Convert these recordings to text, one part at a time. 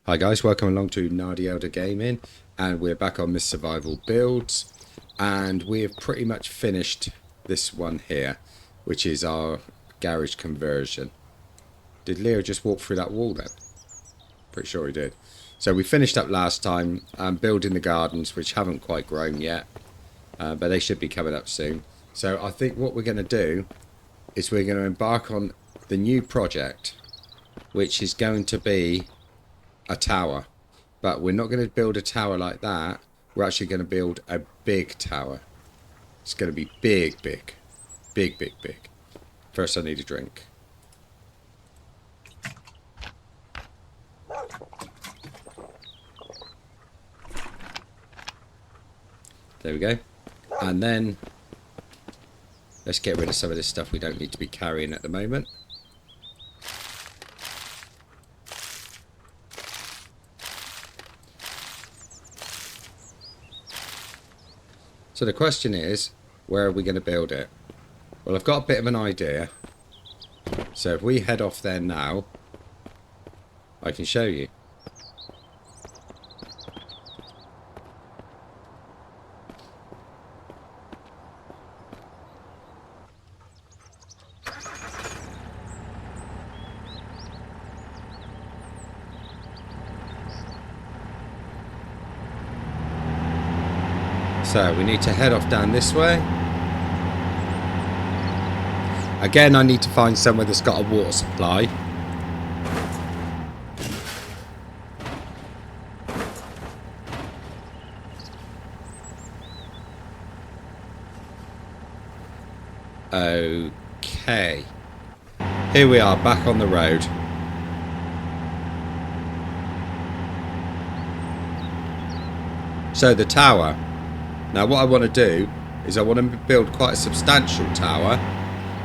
Hi guys, welcome along to Nardi Elder Gaming, and we're back on this survival builds, and we have pretty much finished this one here, which is our garage conversion. Did Leo just walk through that wall then? Pretty sure he did. So we finished up last time building the gardens, which haven't quite grown yet, but they should be coming up soon. So I think what we're going to do is we're going to embark on the new project, which is going to be a tower. But we're not going to build a tower like that. We're actually going to build a big tower. It's going to be big, big. Big, big, big. First I need a drink. There we go. And then let's get rid of some of this stuff we don't need to be carrying at the moment. So the question is, where are we going to build it? Well, I've got a bit of an idea. So if we head off there now, I can show you. So we need to head off down this way. Again, I need to find somewhere that's got a water supply. Okay. Here we are, back on the road. So the tower. Now what I want to do is I want to build quite a substantial tower,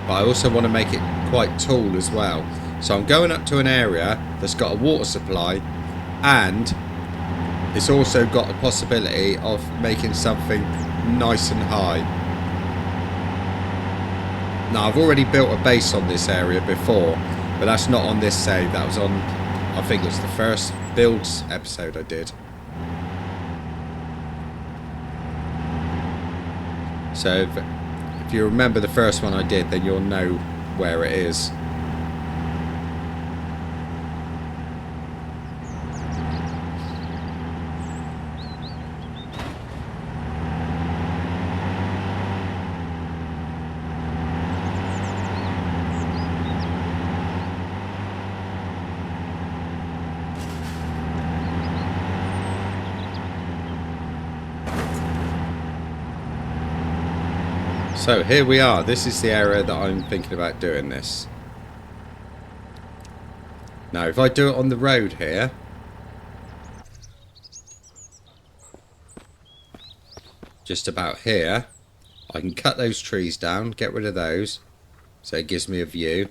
but I also want to make it quite tall as well. So I'm going up to an area that's got a water supply, and it's also got a possibility of making something nice and high. Now I've already built a base on this area before, but that's not on this save. That was on, I think it was the first builds episode I did. So if you remember the first one I did, then you'll know where it is. So here we are. This is the area that I'm thinking about doing this. Now if I do it on the road here, just about here, I can cut those trees down, get rid of those, so it gives me a view.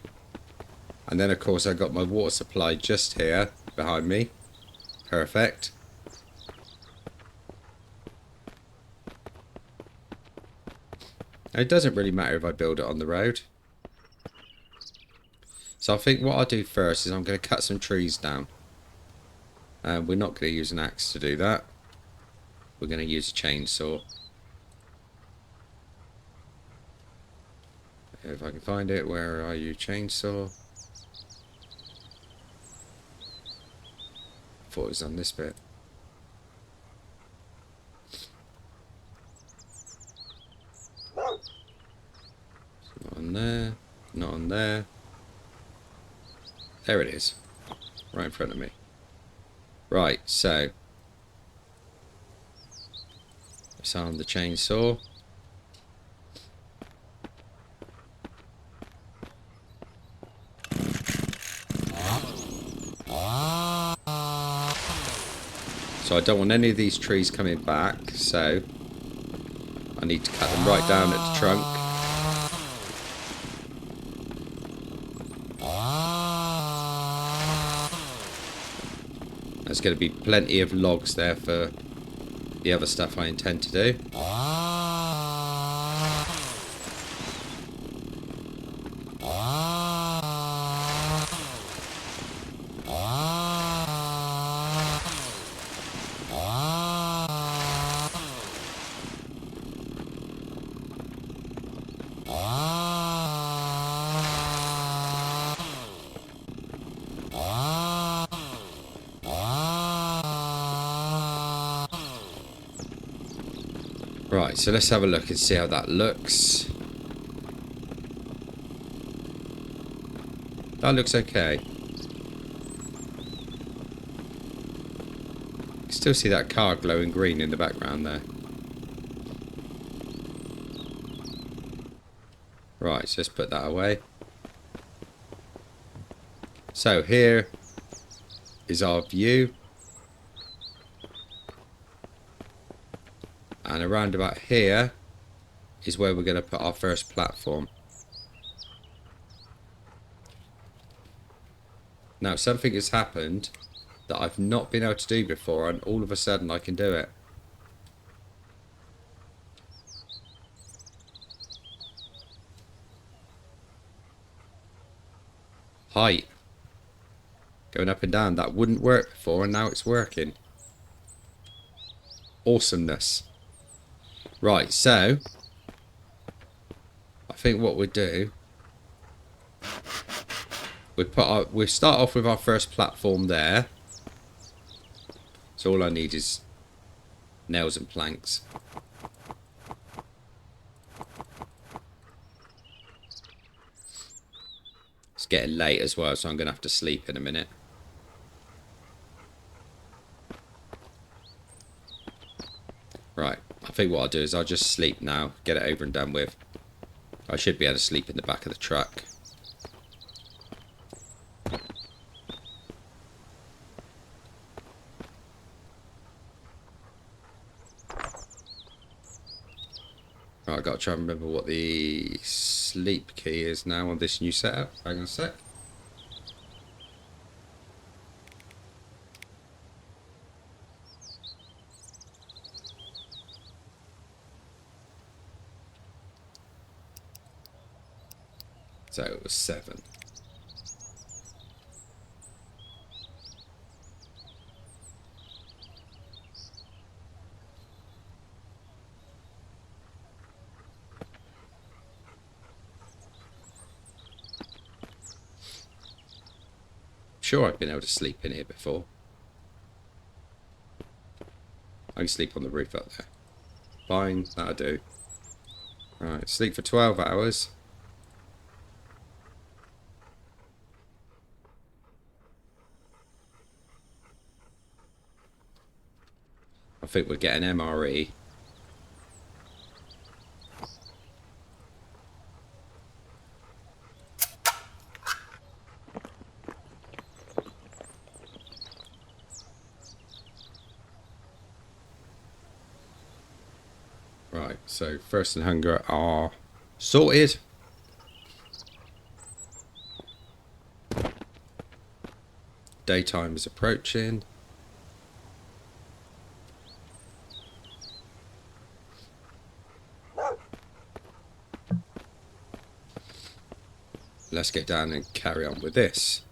And then of course I've got my water supply just here behind me. Perfect. It doesn't really matter if I build it on the road. So I think what I'll do first is I'm going to cut some trees down. We're not going to use an axe to do that. We're going to use a chainsaw. If I can find it, where are you, chainsaw? Thought it was on this bit. Not on there, not on there. There it is, right in front of me. Right, so let's arm the chainsaw. So I don't want any of these trees coming back, so I need to cut them right down at the trunk. There's going to be plenty of logs there for the other stuff I intend to do. Right, so let's have a look and see how that looks. That looks okay. You can still see that car glowing green in the background there. Right, so let's put that away. So here is our view. And around about here is where we're going to put our first platform. Now something has happened that I've not been able to do before, and all of a sudden I can do it. Height. Going up and down. That wouldn't work before, and now it's working. Awesomeness. Right, so I think what we'll do, we'll start off with our first platform there. So all I need is nails and planks. It's getting late as well, so I'm going to have to sleep in a minute. Right, I think what I'll do is I'll just sleep now, get it over and done with. I should be able to sleep in the back of the truck. Right, I've got to try and remember what the sleep key is now on this new setup. Hang on a sec. So it was 7. Sure, I've been able to sleep in here before. I can sleep on the roof up there. Fine, that'll do. Right, sleep for 12 hours. I think we'll get an MRE. Right, so thirst and hunger are sorted. Daytime is approaching. Let's get down and carry on with this.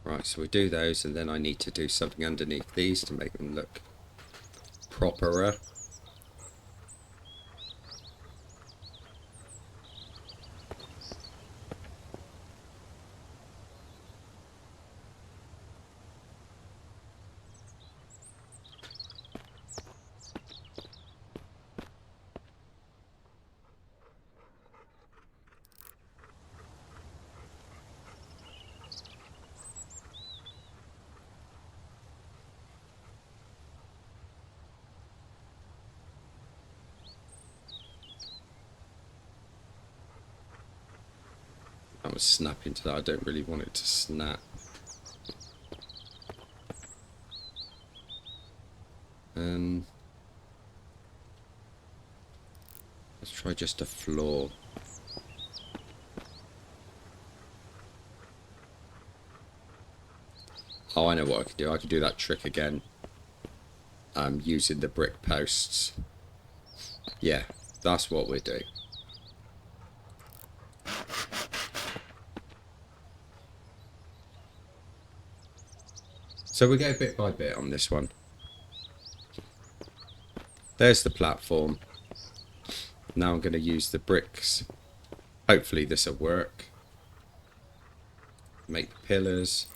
Right, so we do those, and then I need to do something underneath these to make them look properer. That was snapping to that. I don't really want it to snap. Let's try just a floor. Oh, I know what I could do. I could do that trick again. Using the brick posts. Yeah, that's what we're doing. So we go bit by bit on this one. There's the platform. Now I'm going to use the bricks. Hopefully this will work. Make pillars.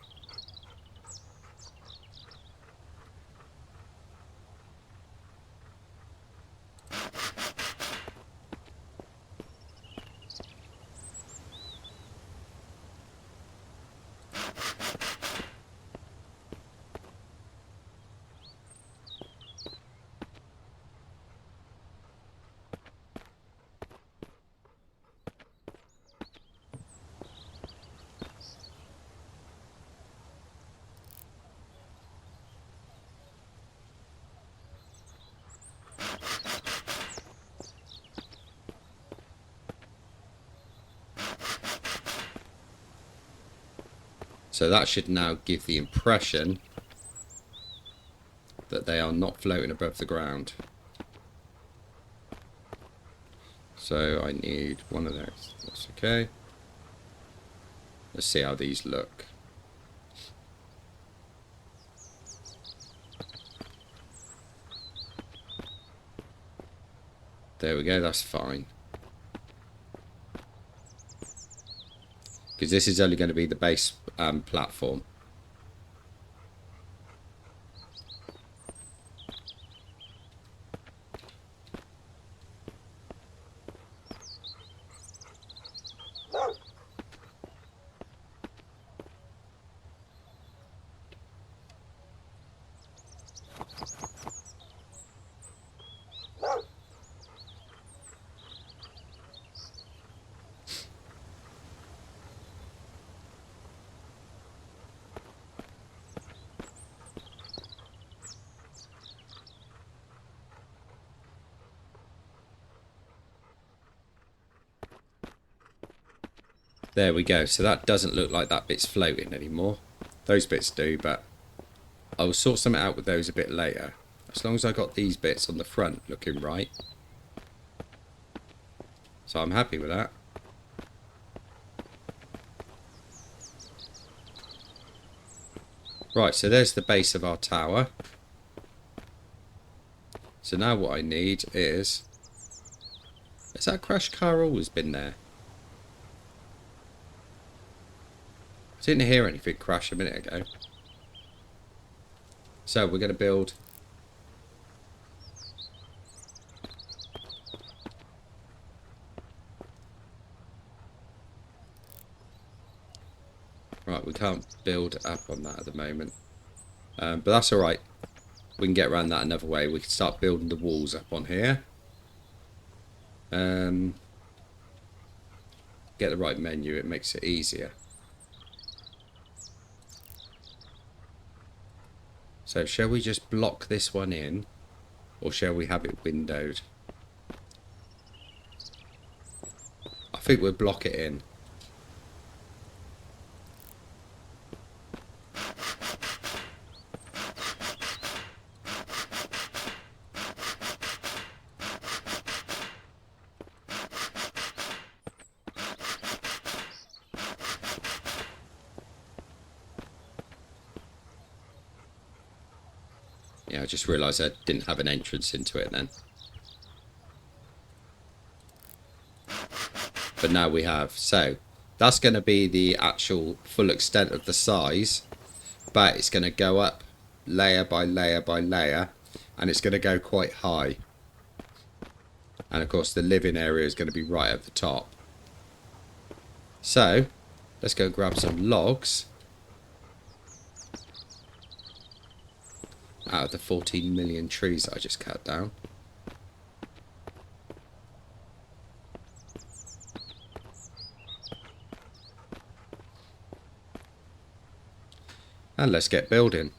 So that should now give the impression that they are not floating above the ground. So I need one of those. That's okay. Let's see how these look. There we go, that's fine. Because this is only going to be the base platform. There we go. So that doesn't look like that bit's floating anymore. Those bits do, but I will sort something out with those a bit later. As long as I got these bits on the front looking right. So I'm happy with that. Right, so there's the base of our tower. So now what I need is... Has that crash car always been there? I didn't hear anything crash a minute ago. So we're going to build... Right, we can't build up on that at the moment. But that's alright. We can get around that another way. We can start building the walls up on here. Get the right menu, it makes it easier. So shall we just block this one in, or shall we have it windowed? I think we'll block it in. Yeah, I just realised I didn't have an entrance into it then. But now we have. So, that's going to be the actual full extent of the size. But it's going to go up layer by layer by layer. And it's going to go quite high. And of course the living area is going to be right at the top. So, let's go grab some logs. Out of the 14 million trees that I just cut down. And let's get building.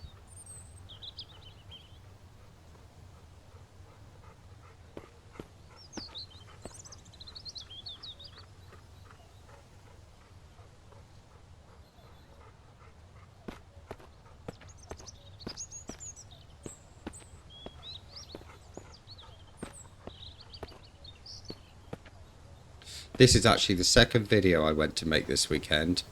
This is actually the second video I went to make this weekend,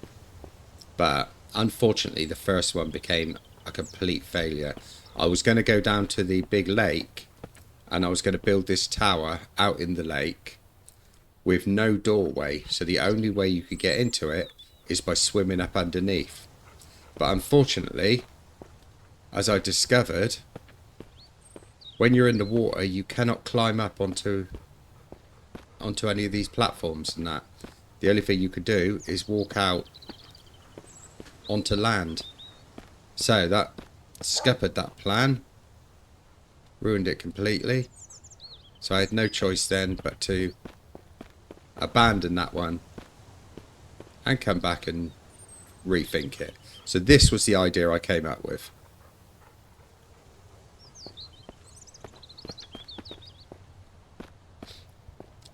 but unfortunately the first one became a a complete failure. I was going to go down to the big lake and I was going to build this tower out in the lake with no doorway, so the only way you could get into it is by swimming up underneath. But unfortunately, as I discovered, when you're in the water you cannot climb up onto any of these platforms and that. The only thing you could do is walk out onto land. So that scuppered that plan, ruined it completely. So I had no choice then but to abandon that one and come back and rethink it. So this was the idea I came up with.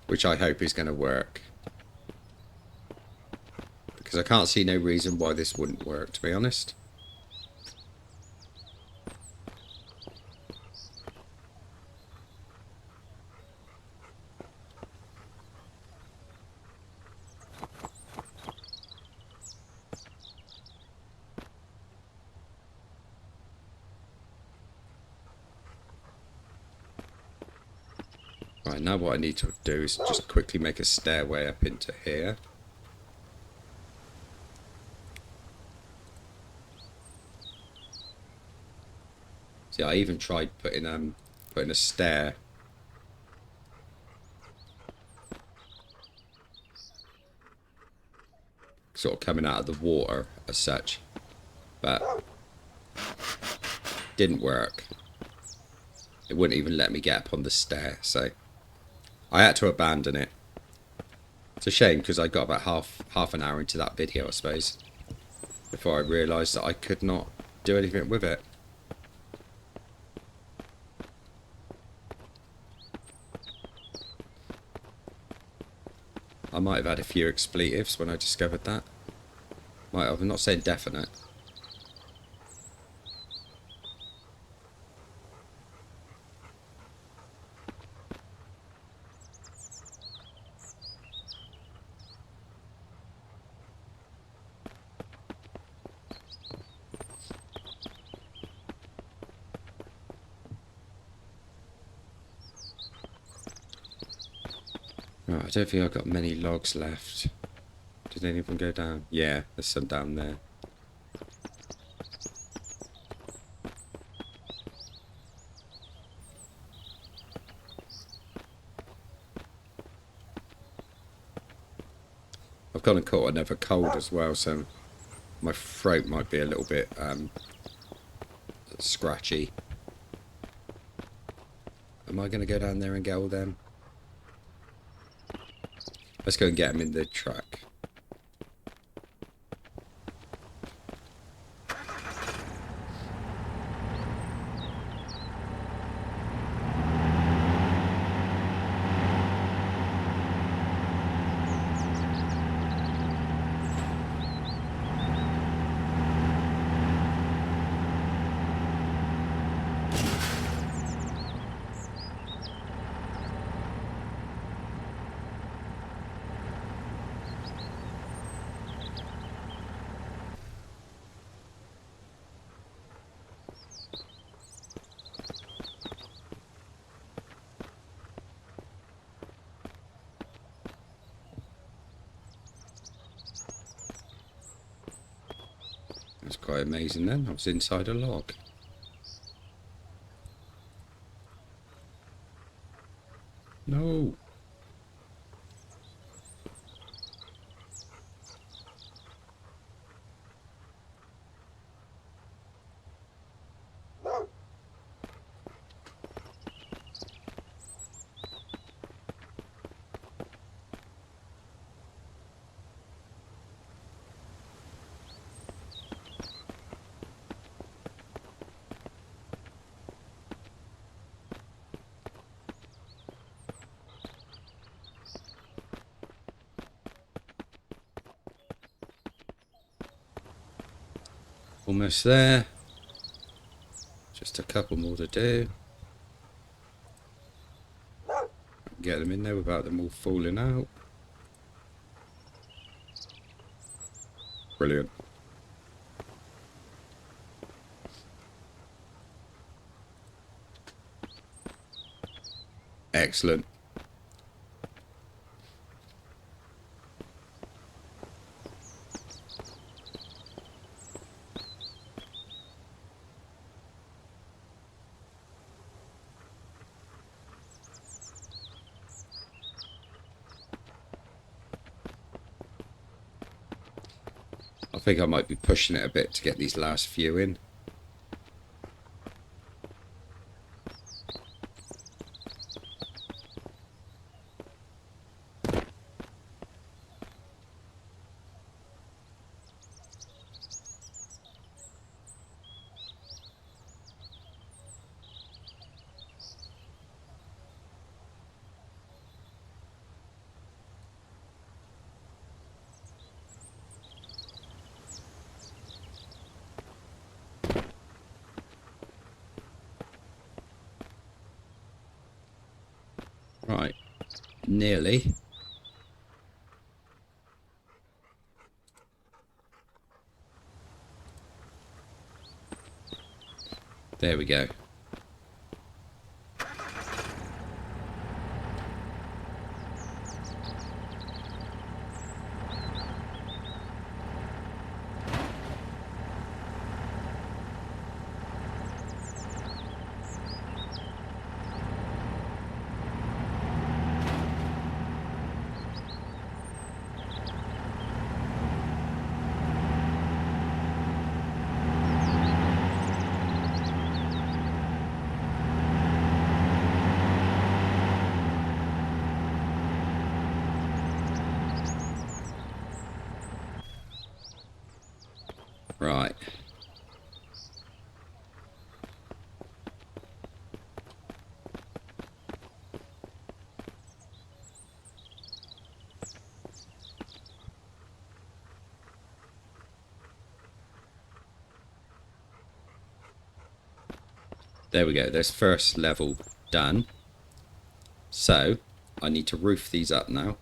Which I hope is going to work. Because I can't see no reason why this wouldn't work, to be honest. Right, now what I need to do is just quickly make a stairway up into here. See, I even tried putting a stair sort of coming out of the water as such, but didn't work. It wouldn't even let me get up on the stair, so I had to abandon it. It's a shame because I got about half an hour into that video, I suppose, before I realised that I could not do anything with it. I might have had a few expletives when I discovered that. Might have, I'm not saying definite. Right, I don't think I've got many logs left. Did any of them go down? Yeah, there's some down there. I've gone and caught another cold as well, so my throat might be a little bit scratchy. Am I going to go down there and get all them? Let's go and get them in the truck. That's quite amazing then. I was inside a log. No. Almost there. Just a couple more to do. Get them in there without them all falling out. Brilliant. Excellent. I think I might be pushing it a bit to get these last few in. Right, nearly. There we go. Right. There we go. There's first level done. So I need to roof these up now.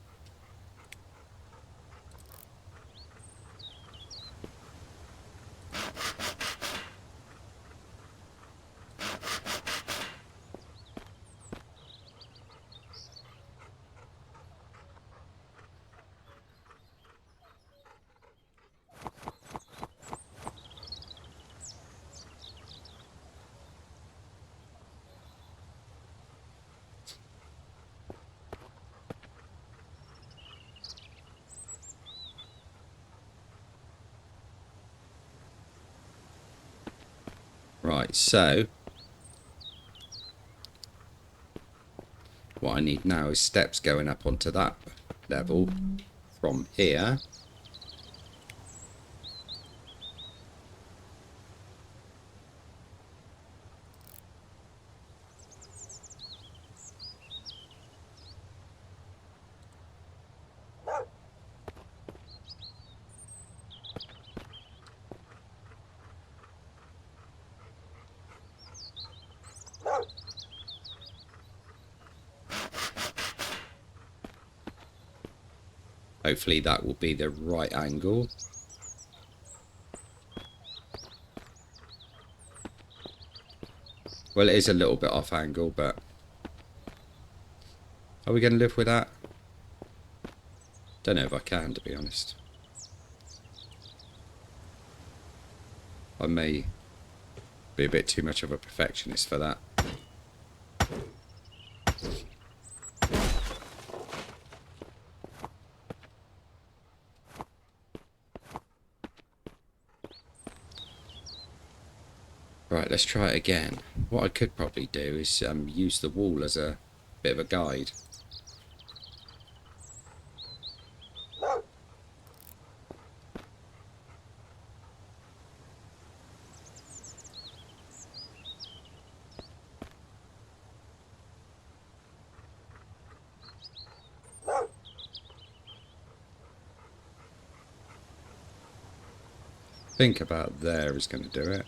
Right, so what I need now is steps going up onto that level from here. Hopefully that will be the right angle. Well, it is a little bit off angle, but are we going to live with that? Don't know if I can, to be honest. I may be a bit too much of a perfectionist for that. Right, let's try it again. What I could probably do is use the wall as a bit of a guide. Think about there is going to do it.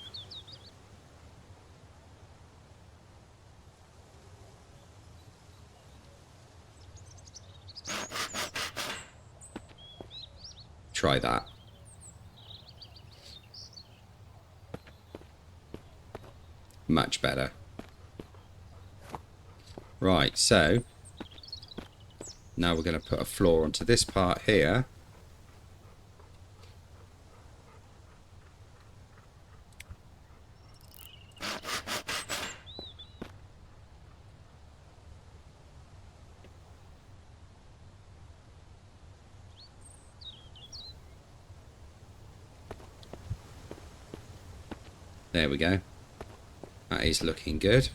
Try that. Much better. Right, so now we're going to put a floor onto this part here. There we go. That is looking good.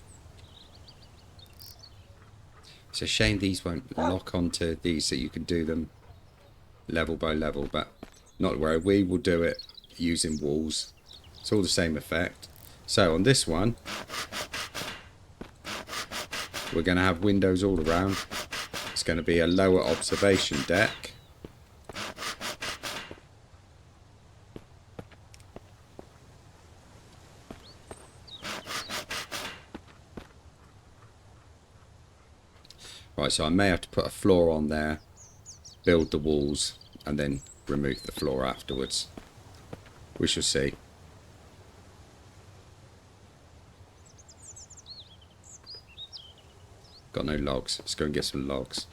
It's a shame these won't lock onto these, so you can do them level by level, but not to worry, we will do it using walls. It's all the same effect. So on this one, we're going to have windows all around. It's going to be a lower observation deck. Right, so I may have to put a floor on there, build the walls, and then remove the floor afterwards. We shall see. Got no logs. Let's go and get some logs.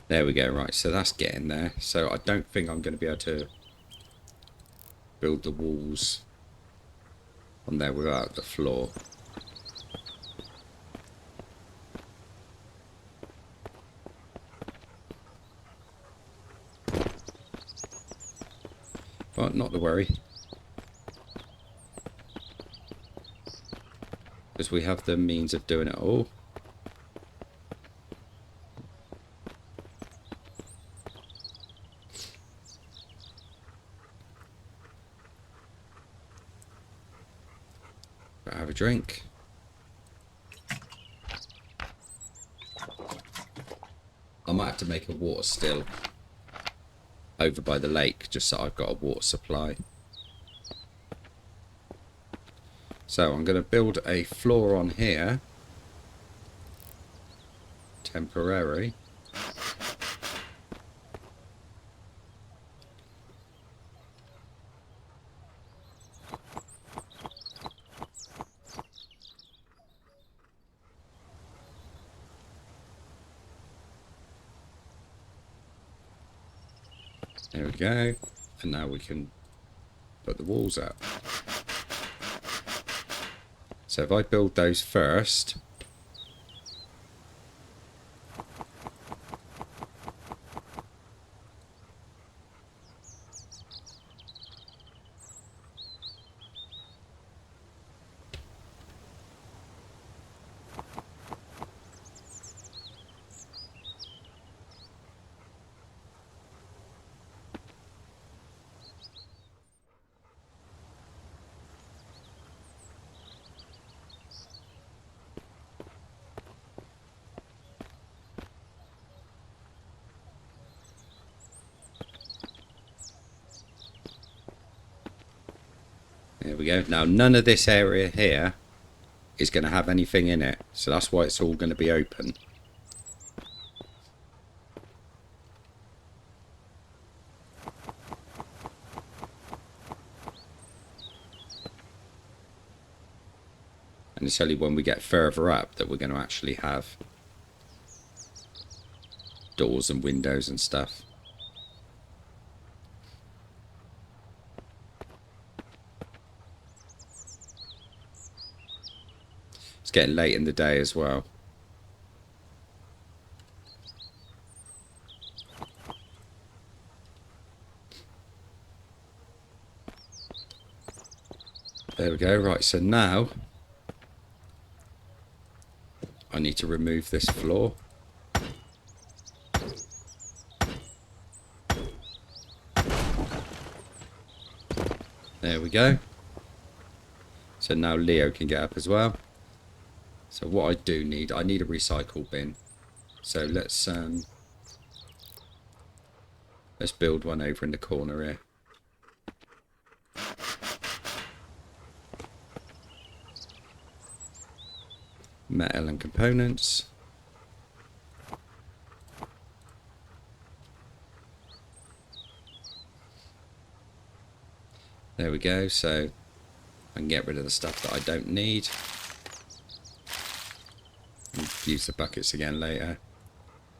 There we go, right, so that's getting there. So I don't think I'm going to be able to build the walls on there without the floor. But not to worry, because we have the means of doing it all. Have a drink. I might have to make a water still over by the lake just so I've got a water supply. So I'm going to build a floor on here. Temporary. There we go. And now we can put the walls up. So if I build those first, there we go. Now none of this area here is going to have anything in it, so that's why it's all going to be open. And it's only when we get further up that we're going to actually have doors and windows and stuff. It's getting late in the day as well. There we go. Right, so now I need to remove this floor. There we go. So now Leo can get up as well. So what I do need, I need a recycle bin. So let's build one over in the corner here. Metal and components. There we go. So I can get rid of the stuff that I don't need. And use the buckets again later.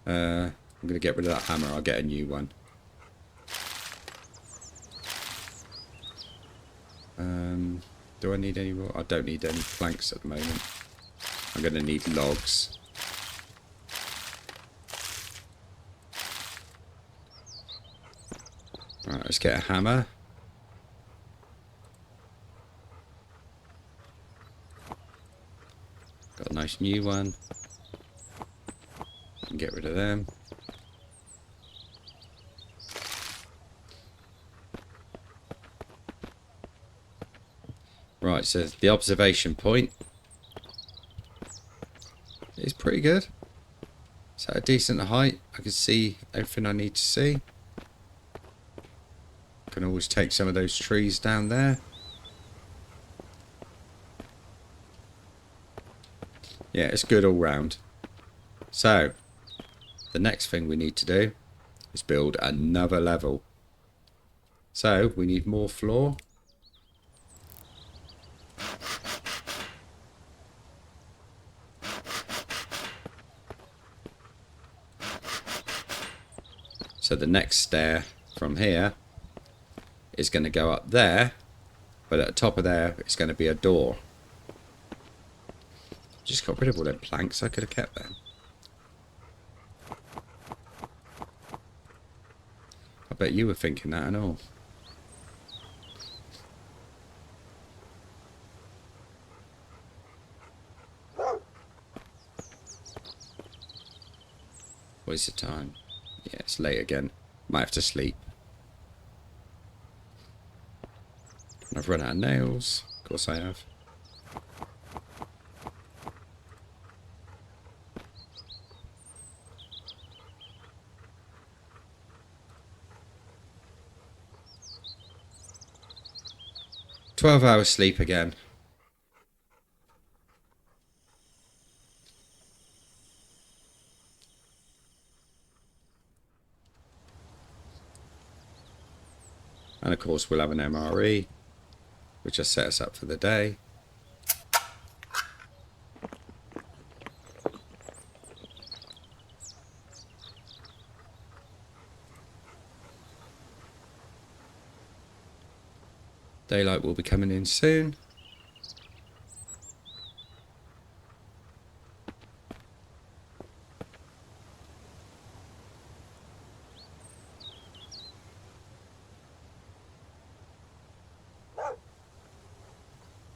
I'm going to get rid of that hammer. I'll get a new one. Do I need any more? I don't need any planks at the moment. I'm going to need logs. Right, let's get a hammer. Got a nice new one. And get rid of them. Right, so the observation point is pretty good. It's at a decent height. I can see everything I need to see. Can always take some of those trees down there. Yeah, it's good all round. So, the next thing we need to do is build another level. So, we need more floor. So the next stair from here is going to go up there, but at the top of there it's going to be a door. Just got rid of all them planks. I could have kept them. I bet you were thinking that and all. What's the time? Yeah, it's late again. Might have to sleep. I've run out of nails. Of course I have. "12 hours sleep again." And of course we'll have an MRE, which will set us up for the day. Daylight will be coming in soon.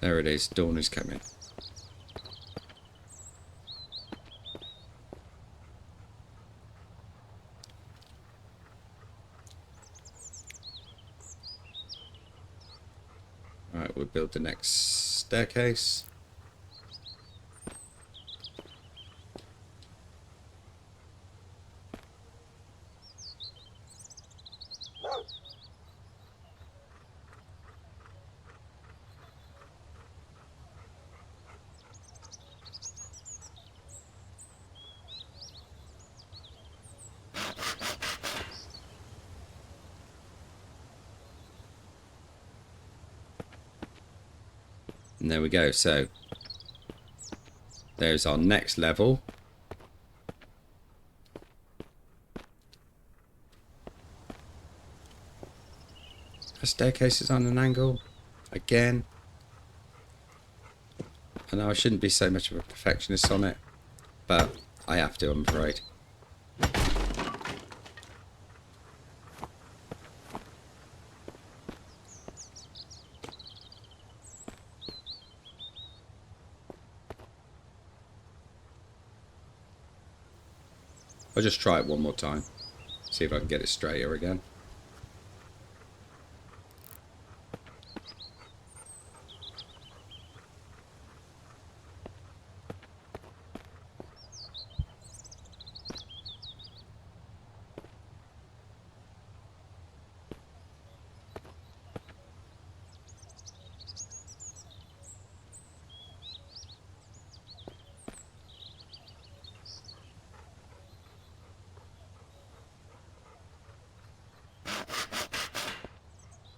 There it is, dawn is coming. Right, we'll build the next staircase. And there we go. So there's our next level. The staircase is on an angle again. I know I shouldn't be so much of a perfectionist on it, but I have to, I'm afraid. I'll just try it one more time. See if I can get it straighter again.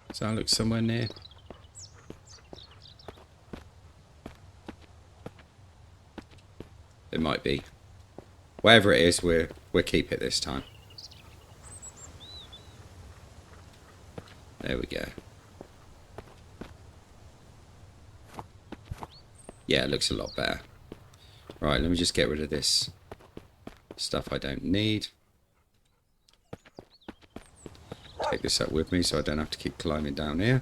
Does that look somewhere near? It might be. Wherever it is, we'll keep it this time. There we go. Yeah, it looks a lot better. Right, let me just get rid of this stuff I don't need. Take this up with me so I don't have to keep climbing down here.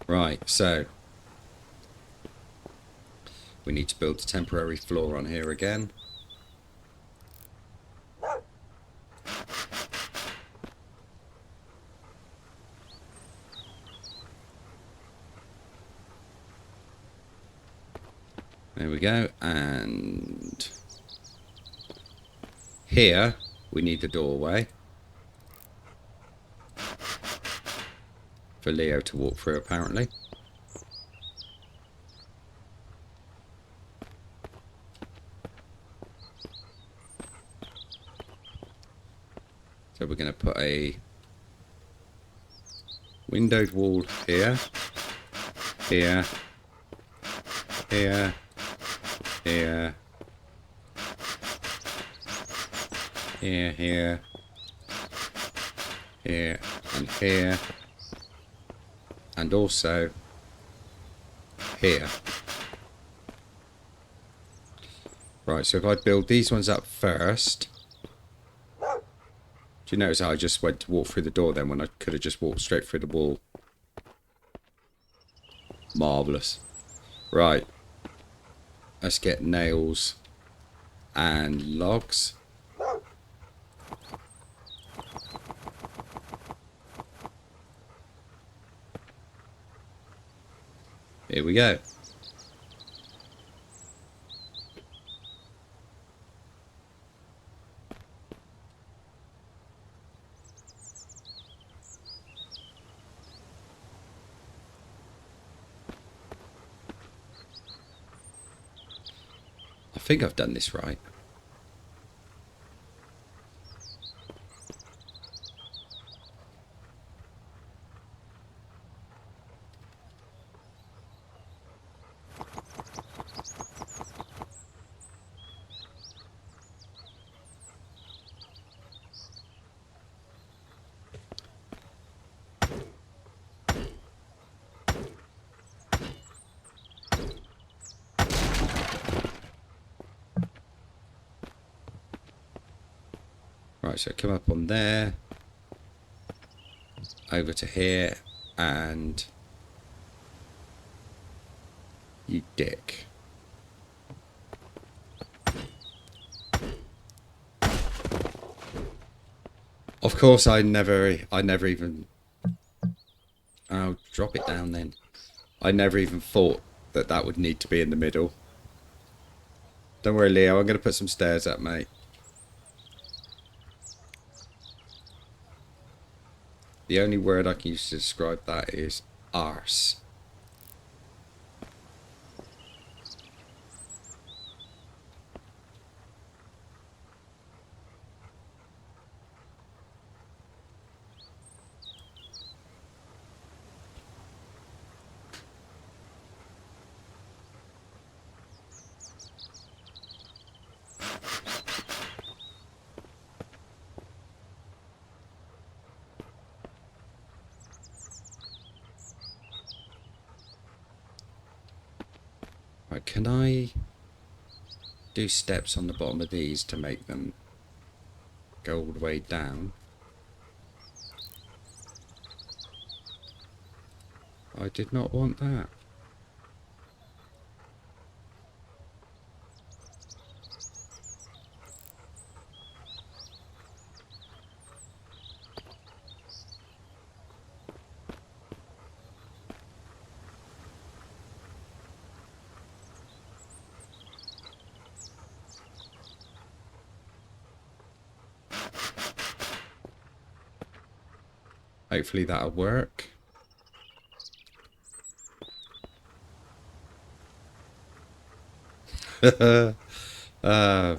Right, so we need to build a temporary floor on here again. There we go, and here we need the doorway for Leo to walk through, apparently. So we're going to put a windowed wall here, here, here, here, here, here, here, and here, and also here. Right, so if I build these ones up first, do you notice how I just went to walk through the door then when I could have just walked straight through the wall? Marvellous. Right, let's get nails and logs. Here we go. I think I've done this right. Right, so come up on there, over to here, and you dick. Of course, I never even. Oh, drop it down then. I never even thought that that would need to be in the middle. Don't worry, Leo. I'm going to put some stairs up, mate. The only word I can use to describe that is arse. Right, can I do steps on the bottom of these to make them go all the way down? I did not want that. Hopefully that'll work. uh,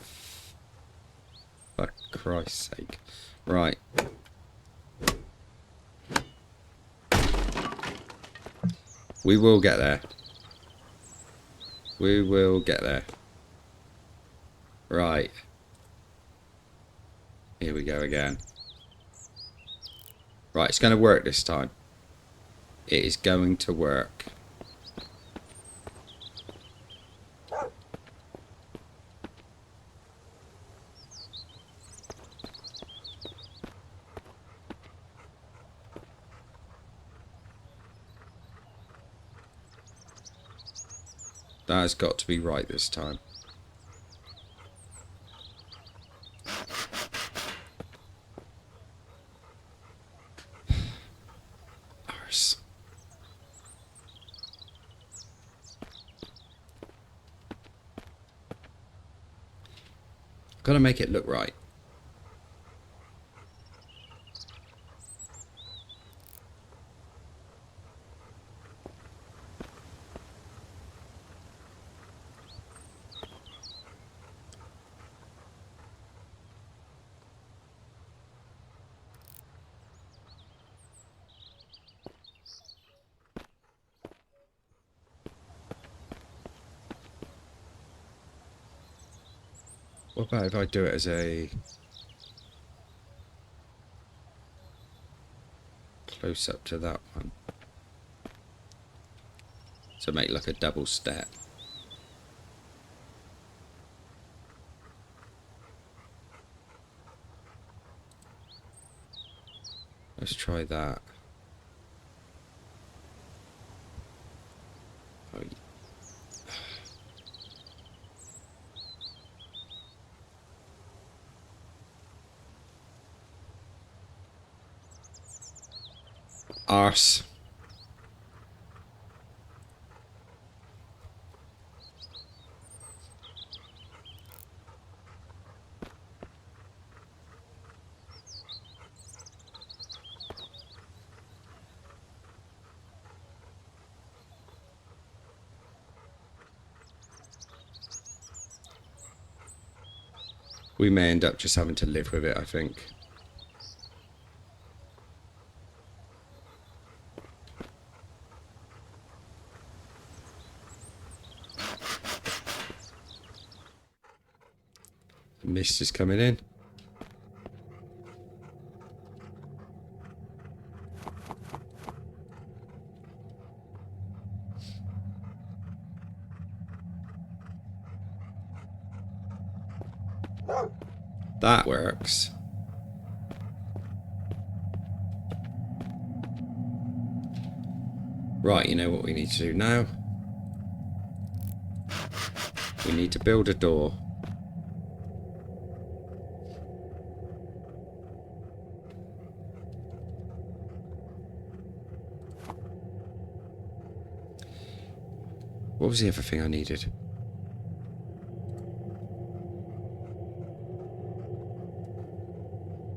for Christ's sake. Right. We will get there. We will get there. Right. Here we go again. Right, it's going to work this time. It is going to work. That has got to be right this time. Arse. Got to make it look right. What about if I do it as a close up to that one? So make like a double step. Let's try that. Oh, arse. We may end up just having to live with it, I think. The mist is coming in. That works. Right, you know what we need to do now? We need to build a door. What was the other thing I needed?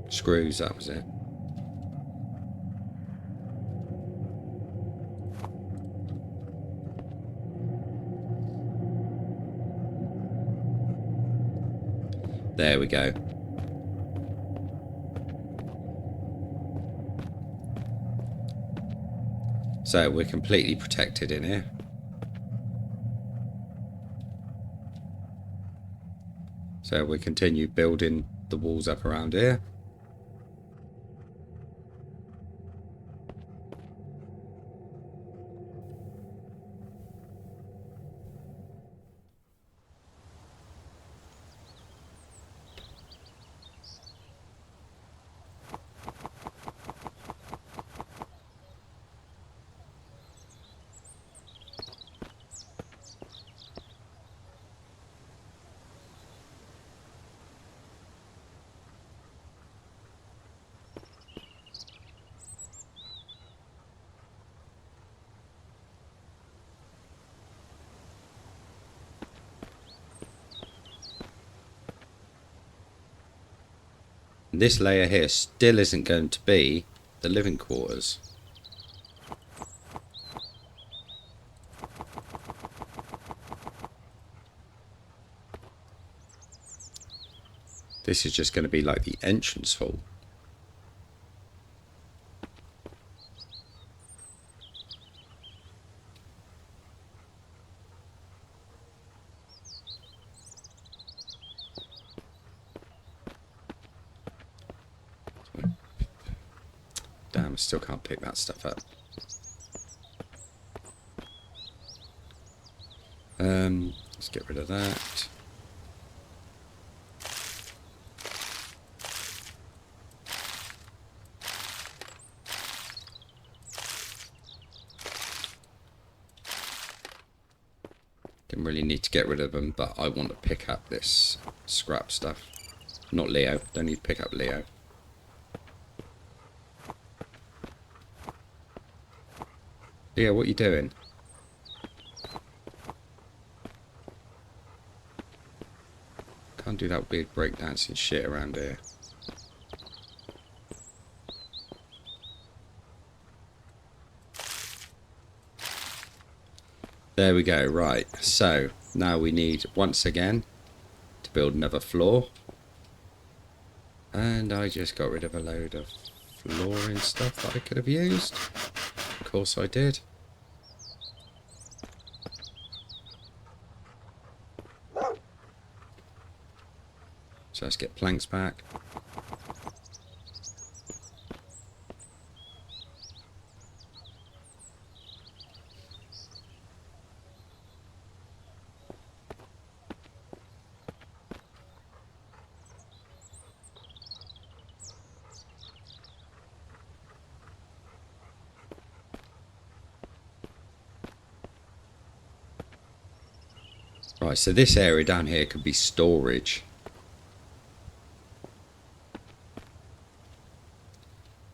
Screws, that was it. There we go. So we're completely protected in here. So we continue building the walls up around here. And this layer here still isn't going to be the living quarters. This is just going to be like the entrance hall. Damn, I still can't pick that stuff up. Let's get rid of that. Didn't really need to get rid of them, but I want to pick up this scrap stuff. Not Leo. Don't need to pick up Leo. Leo, what are you doing? Can't do that weird breakdancing shit around here. There we go, right. So, now we need, once again, to build another floor. And I just got rid of a load of flooring stuff that I could have used. Of course I did. So let's get planks back. Right, so this area down here could be storage.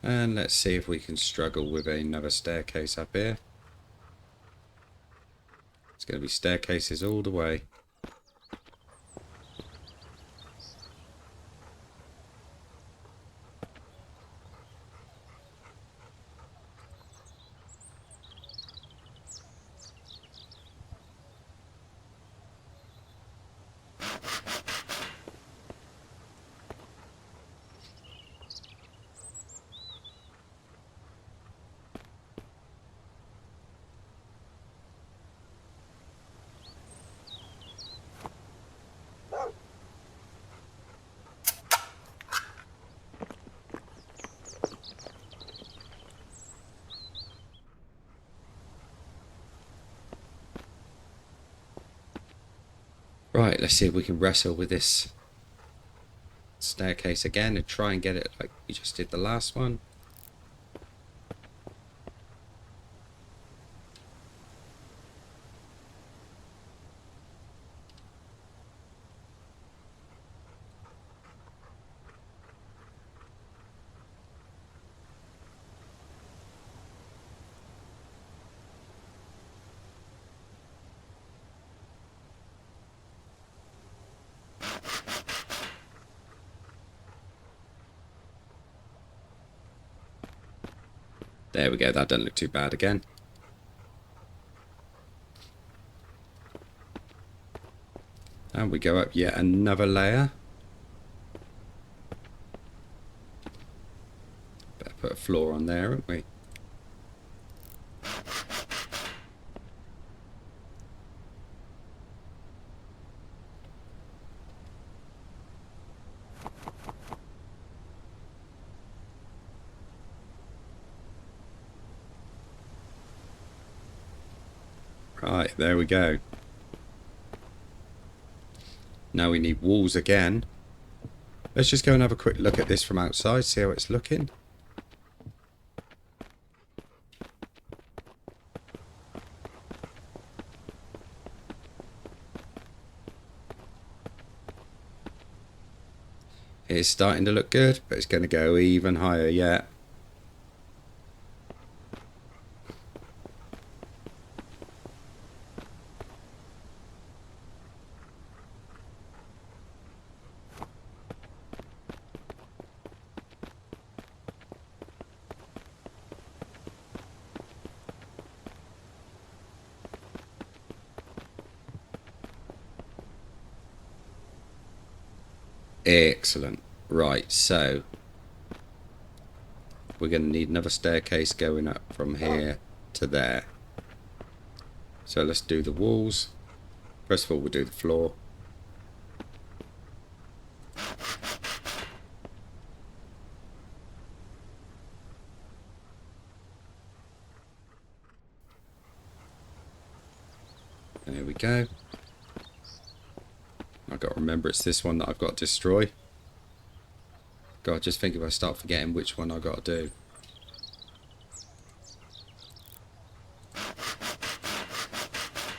And let's see if we can struggle with another staircase up here. It's going to be staircases all the way. Right, let's see if we can wrestle with this staircase again and try and get it like we just did the last one. There we go, that doesn't look too bad again. And we go up yet another layer. Better put a floor on there, haven't we? Right, there we go. Now we need walls again. Let's just go and have a quick look at this from outside, see how it's looking. It's starting to look good, but it's going to go even higher yet. Excellent. Right, so we're going to need another staircase going up from here to there. So let's do the walls. First of all, we'll do the floor. There we go. I've got to remember it's this one that I've got to destroy. God, just think if I start forgetting which one I've got to do.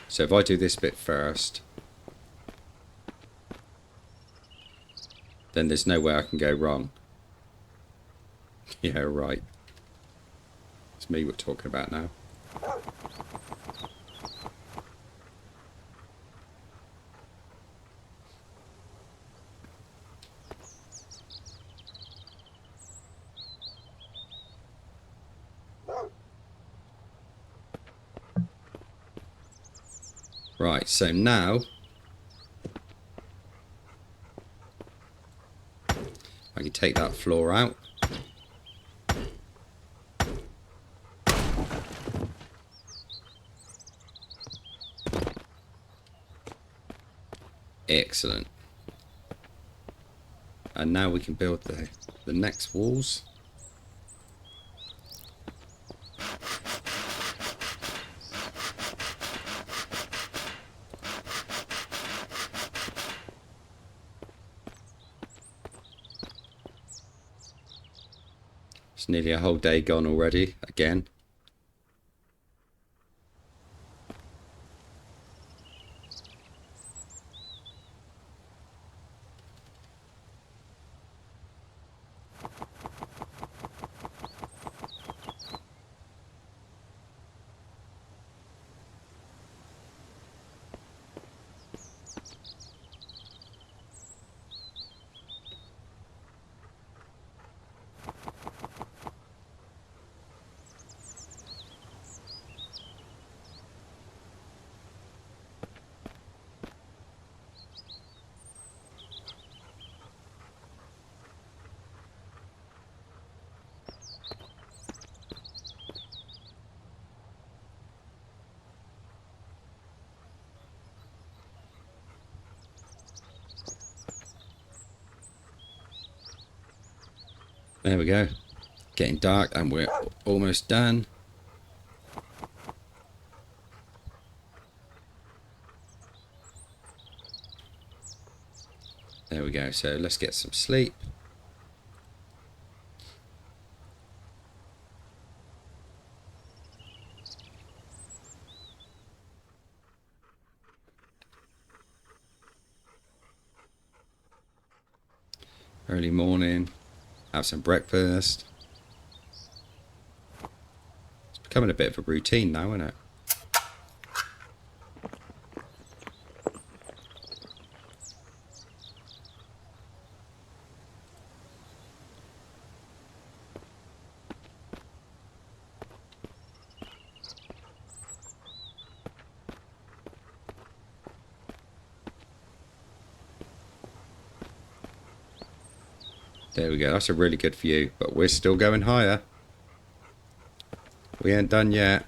So if I do this bit first, then there's no way I can go wrong. Yeah, right. It's me we're talking about now. Right, so now I can take that floor out. Excellent. And now we can build the next walls. It's nearly a whole day gone already, again. There we go. Getting dark and we're almost done. There we go. So let's get some sleep. Early morning. Have some breakfast. It's becoming a bit of a routine now, isn't it? There we go. That's a really good view, but we're still going higher. We ain't done yet.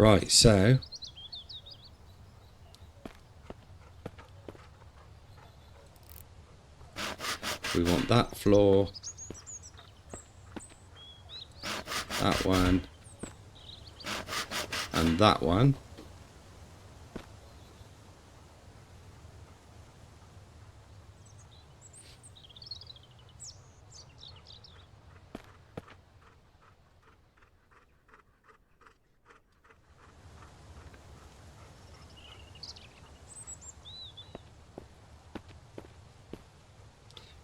Right, so we want that floor, that one, and that one.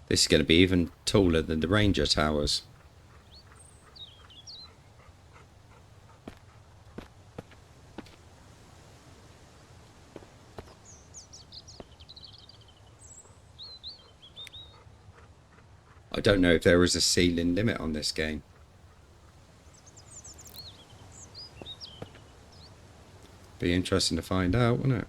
This is going to be even taller than the Ranger Towers. don't know if there is a ceiling limit on this game. Be interesting to find out, wouldn't it?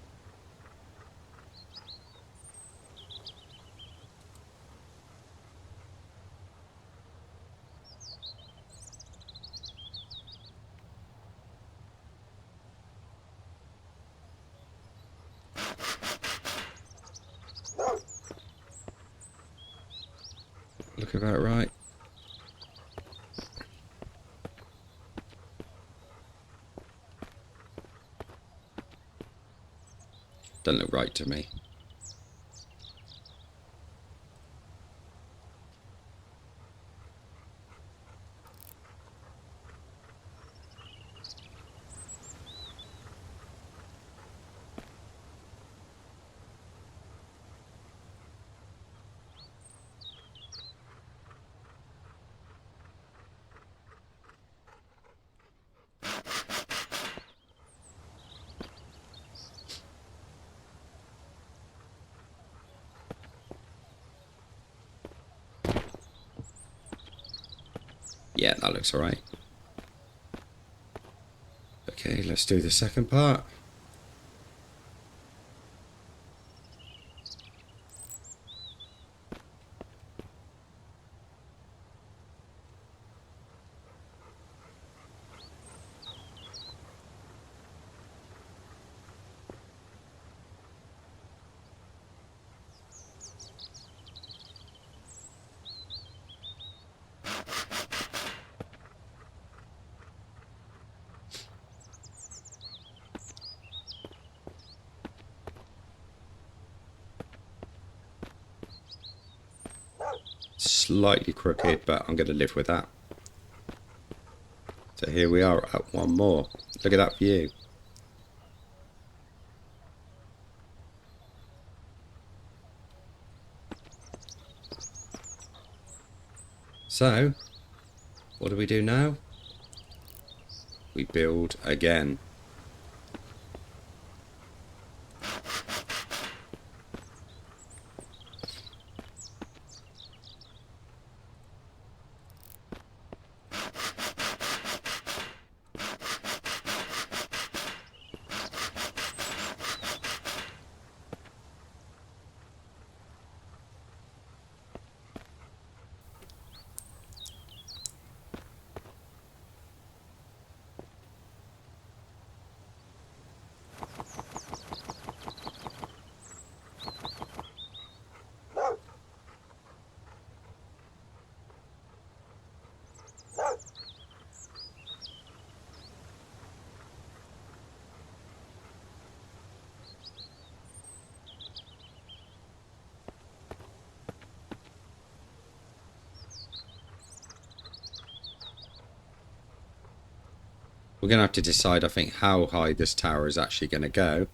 Look about right. Doesn't look right to me. Yeah, that looks alright. Okay, let's do the second part. Slightly crooked, but I'm going to live with that. So here we are at one more. Look at that view. So, what do we do now? We build again. We're going to have to decide, I think, how high this tower is actually going to go.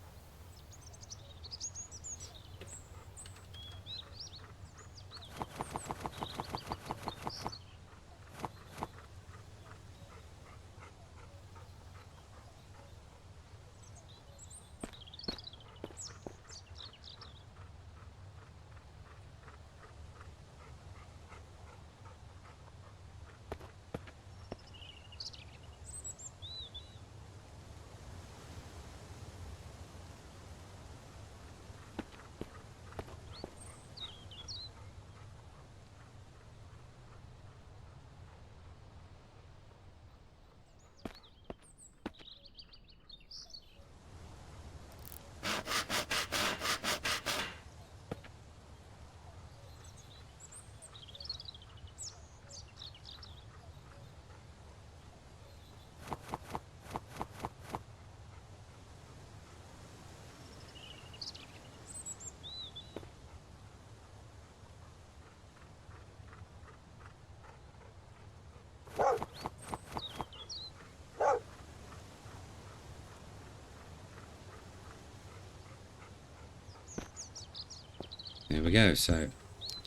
There we go. So,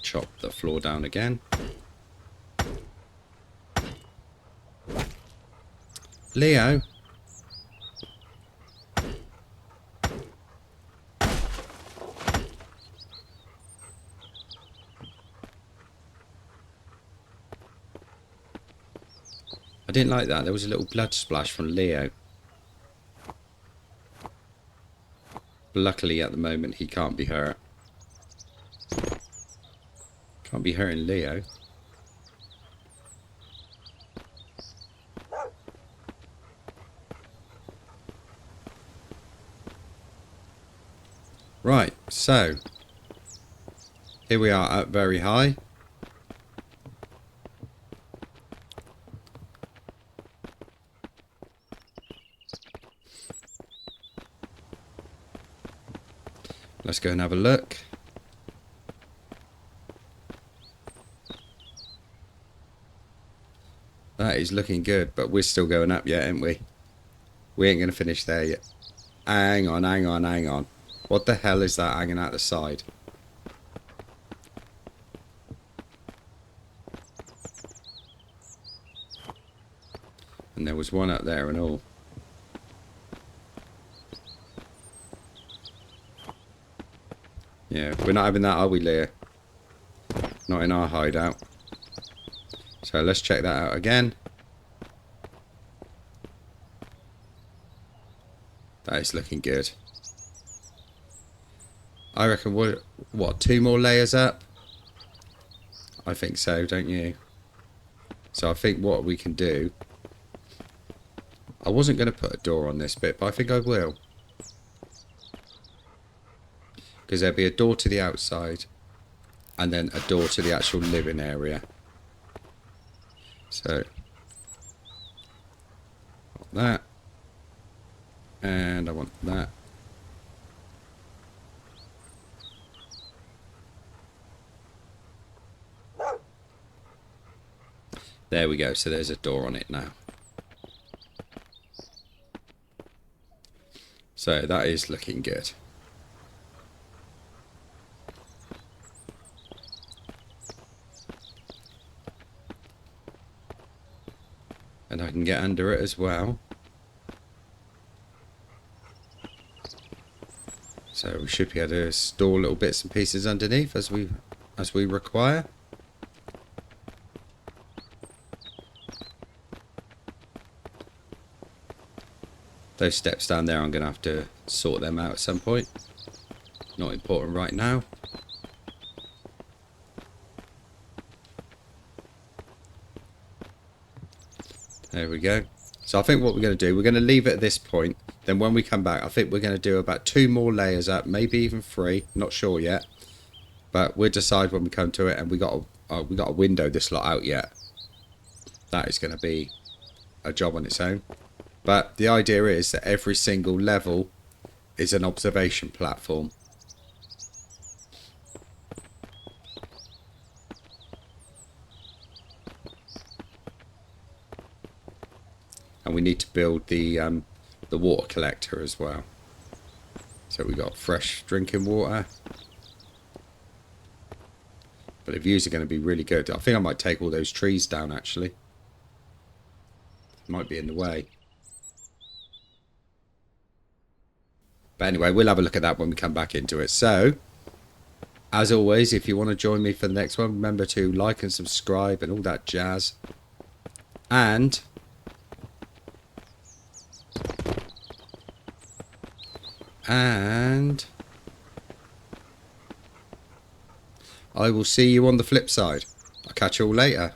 chop the floor down again. Leo. didn't like that. There was a little blood splash from Leo. But luckily at the moment he can't be hurt. Can't be hurting Leo. Right, so here we are up very high. Let's go and have a look. That is looking good, but we're still going up yet, ain't we? We ain't going to finish there yet. Hang on, hang on, hang on. What the hell is that hanging out the side? And there was one up there and all. Yeah, we're not having that, are we, Leah? Not in our hideout. So let's check that out again. That is looking good. I reckon what 2 more layers up? I think so, don't you? So I think what we can do... I wasn't going to put a door on this bit, but I think I will. Because there'll be a door to the outside and then a door to the actual living area. So, that. And I want that. There we go. So there's a door on it now. So that is looking good. And I can get under it as well. So we should be able to store little bits and pieces underneath as we require. Those steps down there, I'm going to have to sort them out at some point. Not important right now. There we go. So I think what we're going to do, we're going to leave it at this point. Then when we come back, I think we're going to do about 2 more layers up, maybe even 3. Not sure yet. But we'll decide when we come to it. And we got a window this lot out yet. That is going to be a job on its own. But the idea is that every single level is an observation platform. And we need to build the water collector as well. So we got fresh drinking water. But the views are going to be really good. I think I might take all those trees down actually. Might be in the way. But anyway, we'll have a look at that when we come back into it. So, as always, if you want to join me for the next one, remember to like and subscribe and all that jazz. And I will see you on the flip side. I'll catch you all later.